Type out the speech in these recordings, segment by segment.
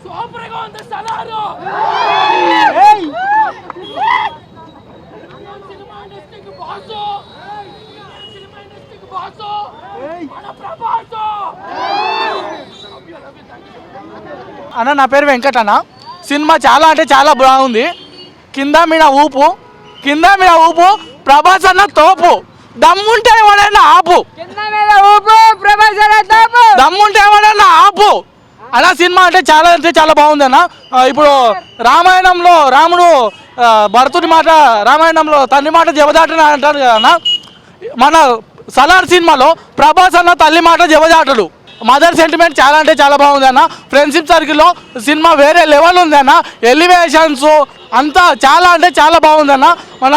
సూపర్గా ఉంది సలారు. సినిమా ఇండస్ట్రీకి బాసు, సినిమా ఇండస్ట్రీకి బాసు మన ప్రభాసు. అన్న నా పేరు వెంకట్ అన్న. సినిమా చాలా అంటే చాలా బాగుంది. కింద మీద ఊపు, కింద మీద ఊపు, ప్రభాస్ అన్న తోపు. దమ్ముంటే ఎవడైనా ఆపు, దమ్ముంటే ఎవడైనా ఆపు అన్న. సినిమా అంటే చాలా బాగుంది అన్న. ఇప్పుడు రామాయణంలో రాముడు భరతుడి మాట, రామాయణంలో తండ్రి మాట జవదాటని అంటారు కదా అన్న. మన సలార్ సినిమాలో ప్రభాస్ అన్న తల్లి మాట జవదాటడు. మదర్ సెంటిమెంట్ చాలా అంటే చాలా బాగుంది అన్న. ఫ్రెండ్షిప్ సర్కిల్లో సినిమా వేరే లెవెల్ ఉంది అన్న. ఎలివేషన్స్ అంతా చాలా అంటే చాలా బాగుంది అన్న. మన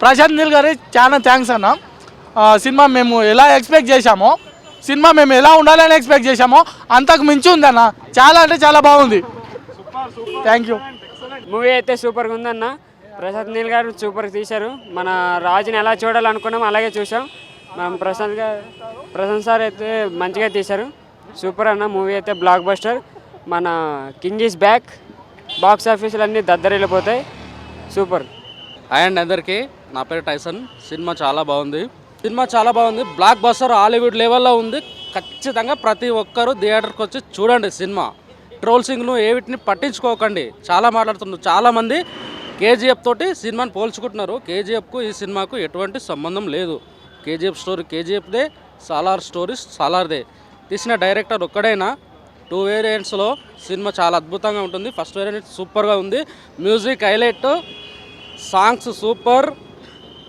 ప్రశాంత్ నీల్ గారి చాలా థ్యాంక్స్ అన్న. సినిమా మేము ఎలా ఎక్స్పెక్ట్ చేశామో, సినిమా మేము ఎలా ఉండాలని ఎక్స్పెక్ట్ చేశామో అంతకు మించి ఉంది అన్న. చాలా అంటే చాలా బాగుంది. Thank you. మూవీ అయితే సూపర్గా ఉందన్న. ప్రశాంత్ నీల్ గారు సూపర్గా తీశారు. మన రాజుని ఎలా చూడాలనుకున్నాం అలాగే చూసాం. మనం ప్రశాంత్ సార్ అయితే మంచిగా తీశారు. సూపర్ అన్న. మూవీ అయితే బ్లాక్ బస్టర్. మన కింగ్ ఈజ్ బ్యాక్. బాక్స్ ఆఫీసులు అన్నీ దద్దరిల్లిపోతాయి. సూపర్. అండ్ అందరికీ నా పేరు టైసన్. సినిమా చాలా బాగుంది. బ్లాక్ బస్టర్ హాలీవుడ్ లెవెల్లో ఉంది. ఖచ్చితంగా ప్రతి ఒక్కరూ థియేటర్కి వచ్చి చూడండి సినిమా. ట్రోల్సింగ్ను ఏవిటిని పట్టించుకోకండి. చాలా మాట్లాడుతున్నారు చాలామంది. కేజీఎఫ్ తోటి సినిమాని పోల్చుకుంటున్నారు. కేజీఎఫ్కు ఈ సినిమాకు ఎటువంటి సంబంధం లేదు. కేజీఎఫ్ స్టోరీ కేజీఎఫ్దే, సాలార్ స్టోరీ సాలార్దే. తీసిన డైరెక్టర్ ఒక్కడైనా 2 వేరియంట్స్లో సినిమా చాలా అద్భుతంగా ఉంటుంది. ఫస్ట్ వేరియంట్ సూపర్గా ఉంది. Music highlight, songs super.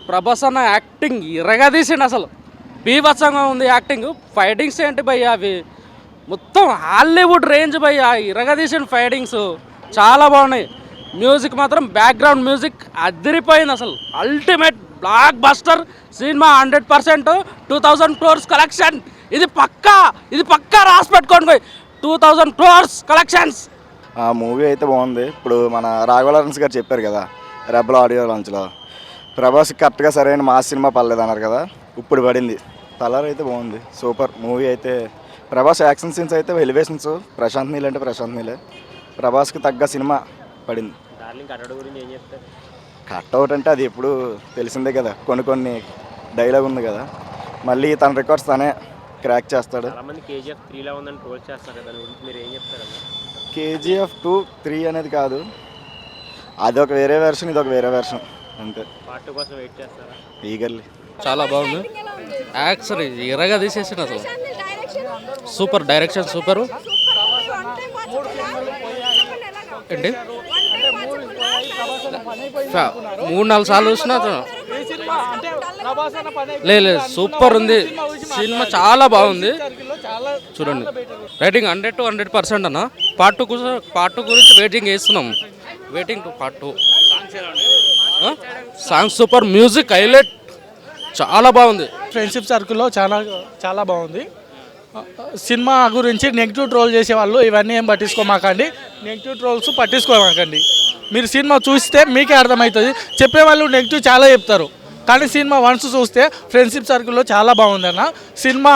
Prabhas అన్న యాక్టింగ్ ఇరగదీసిండు. అసలు బీభత్సంగా ఉంది యాక్టింగ్. ఫైటింగ్స్ ఏంటి భయ్య, అవి మొత్తం హాలీవుడ్ రేంజ్ భయ్య. ఇరగదీసిన ఫైటింగ్స్ చాలా బాగున్నాయి. మ్యూజిక్ మాత్రం బ్యాక్గ్రౌండ్ మ్యూజిక్ అదిరిపోయింది. అసలు ultimate block buster cinema. 100% 2000 crores collection. ఇది పక్కా రాసి పెట్టుకోండి. 2000 crores కలెక్షన్స్. ఆ మూవీ అయితే బాగుంది. ఇప్పుడు మన రాఘవలారెన్స్ గారు చెప్పారు కదా రెబల్ ఆడియో లాంచ్లో, ప్రభాస్ కరెక్ట్గా సరైన మా సినిమా పడలేదు అన్నారు కదా, ఇప్పుడు పడింది. కలర్ అయితే బాగుంది. సూపర్ మూవీ అయితే. ప్రభాస్ యాక్షన్ సీన్స్ అయితే ఎలివేషన్స్. ప్రశాంత్ నీల్ అంటే ప్రశాంత్ నీలే. ప్రభాస్కి తగ్గ సినిమా పడింది. కట్అవుట్ అంటే అది ఎప్పుడు తెలిసిందే కదా. కొన్ని డైలాగ్ ఉంది కదా, మళ్ళీ తన రికార్డ్స్ తనే క్రాక్ చేస్తాడు. కేజీఎఫ్ 2, 3 అనేది కాదు, అదొక వేరే వెర్షన్, ఇదొక వేరే వెర్షన్ అంతే. ఈగర్లీ. చాలా బాగుంది. యాక్షన్ ఇరగా తీసేసిన అసలు సూపర్. Direction super. ఏంటి 3-4 సార్లు చూసినా లేదు. సూపర్ ఉంది సినిమా. చాలా బాగుంది. చూడండి. రేటింగ్ 100 to 100% అన్న. పార్ట్ 2 గురించి వెయిటింగ్ చేస్తున్నాం. Waiting to part 2. Song super. Music highlight. చాలా బాగుంది. ఫ్రెండ్షిప్ సర్కిల్లో చాలా బాగుంది. సినిమా గురించి నెగిటివ్ ట్రోల్ చేసేవాళ్ళు ఇవన్నీ ఏం పట్టించుకోమాకండి. Negative trolls పట్టించుకోమాకండి. మీరు సినిమా చూస్తే మీకే అర్థమవుతుంది. చెప్పేవాళ్ళు నెగిటివ్ చాలా చెప్తారు, కానీ సినిమా వన్స్ చూస్తే ఫ్రెండ్షిప్ సర్కిల్లో చాలా బాగుంది అన్న. సినిమా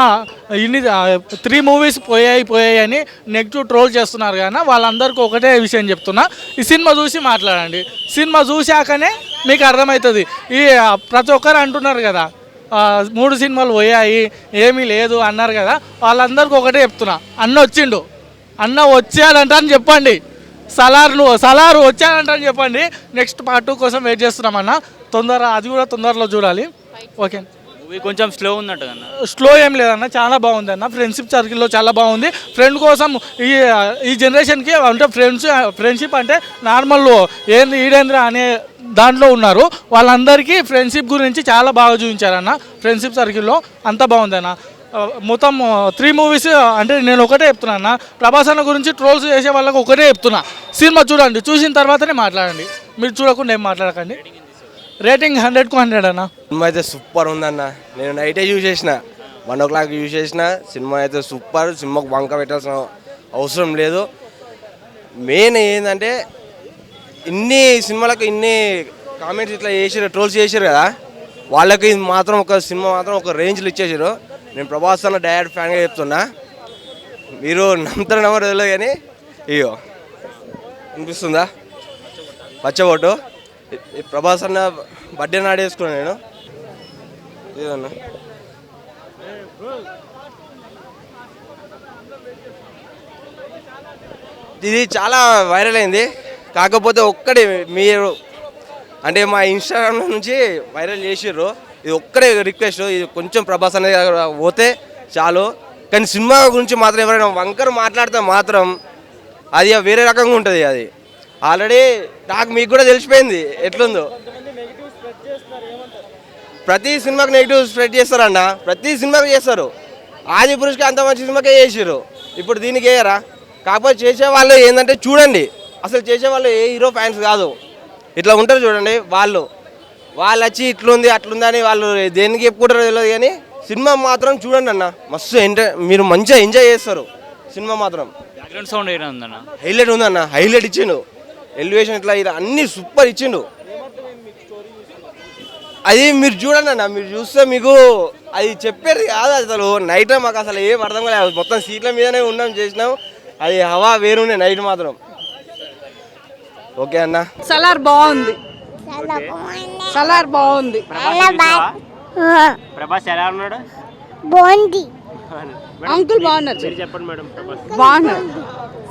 3 మూవీస్ పోయాయి అని నెగిటివ్ ట్రోల్ చేస్తున్నారు కానీ వాళ్ళందరికీ ఒకటే విషయం చెప్తున్నా, ఈ సినిమా చూసి మాట్లాడండి. సినిమా చూశాకనే మీకు అర్థమవుతుంది. ఈ ప్రతి ఒక్కరు అంటున్నారు కదా 3 సినిమాలు పోయాయి ఏమీ లేదు అన్నారు కదా, వాళ్ళందరికీ ఒకటే చెప్తున్నా, అన్న వచ్చాడంట అని చెప్పండి. సలారు వచ్చాడంట అని చెప్పండి. నెక్స్ట్ పార్ట్ 2 కోసం వెయిట్ చేస్తున్నామన్న. అది కూడా తొందరలో చూడాలి. ఓకే. మూవీ కొంచెం స్లో ఉన్నట్టు కన్నా. స్లో ఏం లేదన్న, చాలా బాగుంది అన్న. ఫ్రెండ్షిప్ సర్కిల్లో చాలా బాగుంది. ఫ్రెండ్ కోసం ఈ జనరేషన్కి అంటే ఫ్రెండ్షిప్ అంటే నార్మల్ ఏంది ఈడేంద్ర అనే దాంట్లో ఉన్నారు. వాళ్ళందరికీ ఫ్రెండ్షిప్ గురించి చాలా బాగా చూపించారన్న. ఫ్రెండ్షిప్ సర్కిల్లో అంతా బాగుందన్న. మొత్తం 3 మూవీస్ అంటే నేను ఒకటే చెప్తున్నా అన్న, ప్రభాస్ అన్న గురించి ట్రోల్స్ చేసే వాళ్ళకి ఒకటే చెప్తున్నా, సినిమా చూడండి, చూసిన తర్వాతనే మాట్లాడండి. మీరు చూడకుండా ఏం మాట్లాడకండి. రేటింగ్ 100కు 100 అన్న. సినిమా అయితే సూపర్ ఉందన్న. నేను నైటే యూజ్ చేసిన, 1 o'clock యూజ్ చేసిన. సినిమా అయితే సూపర్. సినిమాకు వంక పెట్టాల్సిన అవసరం లేదు. మెయిన్ ఏంటంటే ఇన్ని సినిమాలకు ఇన్ని కామెంట్స్ ఇట్లా చేసారు, ట్రోల్స్ చేసారు కదా, వాళ్ళకి ఇది మాత్రం ఒక సినిమా మాత్రం ఒక రేంజ్లో ఇచ్చేసారు. నేను ప్రభాస్ అన్న డైరెక్ట్ ఫ్యాన్గా చెప్తున్నా, మీరు నమ్ముతారు నమ్మరు తెలియదు కానీ ఇయ్యో అనిపిస్తుందా పచ్చబొట్టు. ప్రభాస్ అన్న బర్త్డే నాడు వేసుకున్నాను నేను. ఇదన్నా ఇది చాలా వైరల్ అయింది. కాకపోతే ఒక్కడే మీరు అంటే మా ఇన్స్టాగ్రామ్ నుంచి వైరల్ చేసిర్రు. ఇది ఒక్కడే రిక్వెస్ట్, ఇది కొంచెం ప్రభాస్ అనేది పోతే చాలు. కానీ సినిమా గురించి మాత్రం ఎవరైనా వంకర మాట్లాడితే మాత్రం అది వేరే రకంగా ఉంటుంది. అది ఆల్రెడీ నాకు మీకు కూడా తెలిసిపోయింది ఎట్లుందో. ప్రతి సినిమాకి నెగిటివ్ స్ప్రెడ్ చేస్తారన్న, ప్రతి సినిమాకి చేస్తారు. ఆది పురుషుకి అంత మంచి సినిమాకే చేసిర్రు, ఇప్పుడు దీనికి వేయరా? కాకపోతే చేసేవాళ్ళు ఏంటంటే చూడండి, అసలు చేసేవాళ్ళు ఏ హీరో ఫ్యాన్స్ కాదు, ఇట్లా ఉంటారు చూడండి. వాళ్ళు వచ్చి ఇట్లుంది అట్లుంది అని వాళ్ళు దేనికి చెప్పుకుంటారో తెలియదు కానీ సినిమా మాత్రం చూడండి అన్న, మస్తు మీరు మంచిగా ఎంజాయ్ చేస్తారు. సినిమా మాత్రం బ్యాక్గ్రౌండ్ సౌండ్ ఏమైనా ఉందన్న? హైలైట్ ఉందన్న, హైలైట్ ఇచ్చిండు. ఎలివేషన్ ఇట్లా ఇలా అన్నీ సూపర్ ఇచ్చిండు. అది మీరు చూడండి అన్న, మీరు చూస్తే మీకు అది చెప్పేది కాదు అసలు. నైట్ మాకు అసలు ఏం అర్థం కాలేదు, మొత్తం సీట్ల మీదనే ఉన్నాం చేసినాం. అది హవా వేరుండే నైట్ మాత్రం. ఓకే అన్న. సలార్ బాగుంది, సలార్ బాగుంది. ప్రభాస్ ఎలా ఉన్నాడు? బాగుంది, అంకుల్ బాగున్నారు, చెప్పండి మేడం. బాగున్నారు.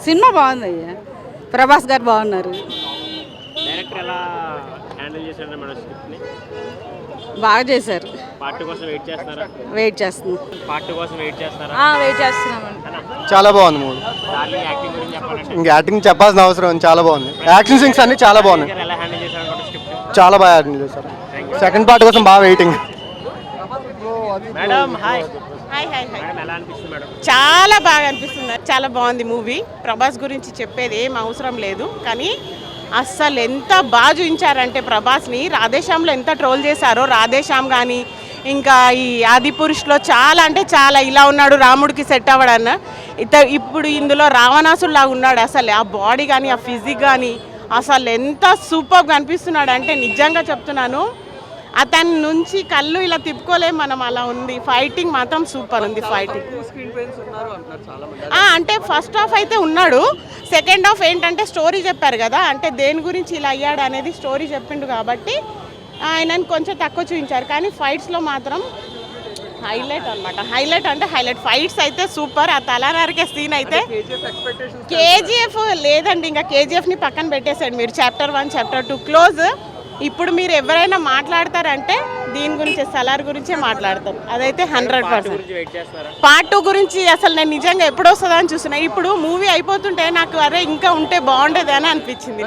సినిమా బాగుంది అయ్యా, ప్రభాస్ గారు బాగున్నారు. డైరెక్టర్ ఎలా హ్యాండిల్ చేశారు మేడం స్క్రిప్ట్ని? బాగా చేశారు. పార్ట్ కోసం వెయిట్ చేస్తారా? వెయిట్ చేస్తున్నాం. పార్ట్ కోసం వెయిట్ చేస్తారా? వెయిట్ చేస్తున్నామండి. చాలా బాగుంది మూవీ. డార్లింగ్ యాక్టింగ్ గురించి చెప్పాలంటే ఇంకా యాక్టింగ్ చెప్పాల్సిన అవసరం, చాలా బాగుంది. యాక్షన్ సీన్స్ అన్ని చాలా బాగున్నాయి, ఎలా హ్యాండిల్ చేశారు స్క్రిప్ట్? చాలా బాగా యాక్టింగ్ చేశారు. సెకండ్ పార్ట్ కోసం బాగా waiting. Madam hi. Hi hi hi. Madam ఎలా అనిపిస్తుంది మేడం? చాలా బాగా అనిపిస్తుంది, చాలా బాగుంది మూవీ. ప్రభాస్ గురించి చెప్పేది ఏం అవసరం లేదు, కానీ అస్సలు ఎంత బాగా చూపించారంటే ప్రభాస్ని రాధేశ్యామ్లో ఎంత ట్రోల్ చేశారో. రాధేశ్యామ్ కానీ ఇంకా ఈ ఆది పురుషులో చాలా అంటే చాలా ఇలా ఉన్నాడు, రాముడికి సెట్ అవ్వడన్న. ఇప్పుడు ఇందులో రావణాసుల్లాగా ఉన్నాడు. అసలు ఆ బాడీ కానీ ఆ ఫిజిక్ కానీ అసలు ఎంత సూపర్గా అనిపిస్తున్నాడు అంటే నిజంగా చెప్తున్నాను, అతని నుంచి కళ్ళు ఇలా తిప్పుకోలేం మనం, అలా ఉంది. ఫైటింగ్ మాత్రం సూపర్ ఉంది. ఫైటింగ్ అంటే ఫస్ట్ హాఫ్ అయితే ఉన్నాడు, సెకండ్ హాఫ్ ఏంటంటే స్టోరీ చెప్పారు కదా, అంటే దేని గురించి ఇలా అయ్యాడు అనేది స్టోరీ చెప్పిండు కాబట్టి ఆయనని కొంచెం తక్కువ చూపించారు. కానీ ఫైట్స్లో మాత్రం హైలైట్ అనమాట. హైలైట్ అంటే హైలైట్. ఫైట్స్ అయితే సూపర్. ఆ తల నరికే సీన్ అయితే కేజీఎఫ్ లేదండి, ఇంకా కేజీఎఫ్ని పక్కన పెట్టేసాడు మీరు. Chapter 1 chapter 2 close. ఇప్పుడు మీరు ఎవరైనా మాట్లాడతారంటే దీని గురించి, సలార్ గురించే మాట్లాడతారు. అదైతే 100%. పార్ట్ 2 గురించి అసలు నేను నిజంగా ఎప్పుడు వస్తుందా అని చూస్తున్నా. ఇప్పుడు మూవీ అయిపోతుంటే నాకు అరే ఇంకా ఉంటే బాగుండేది అని అనిపించింది.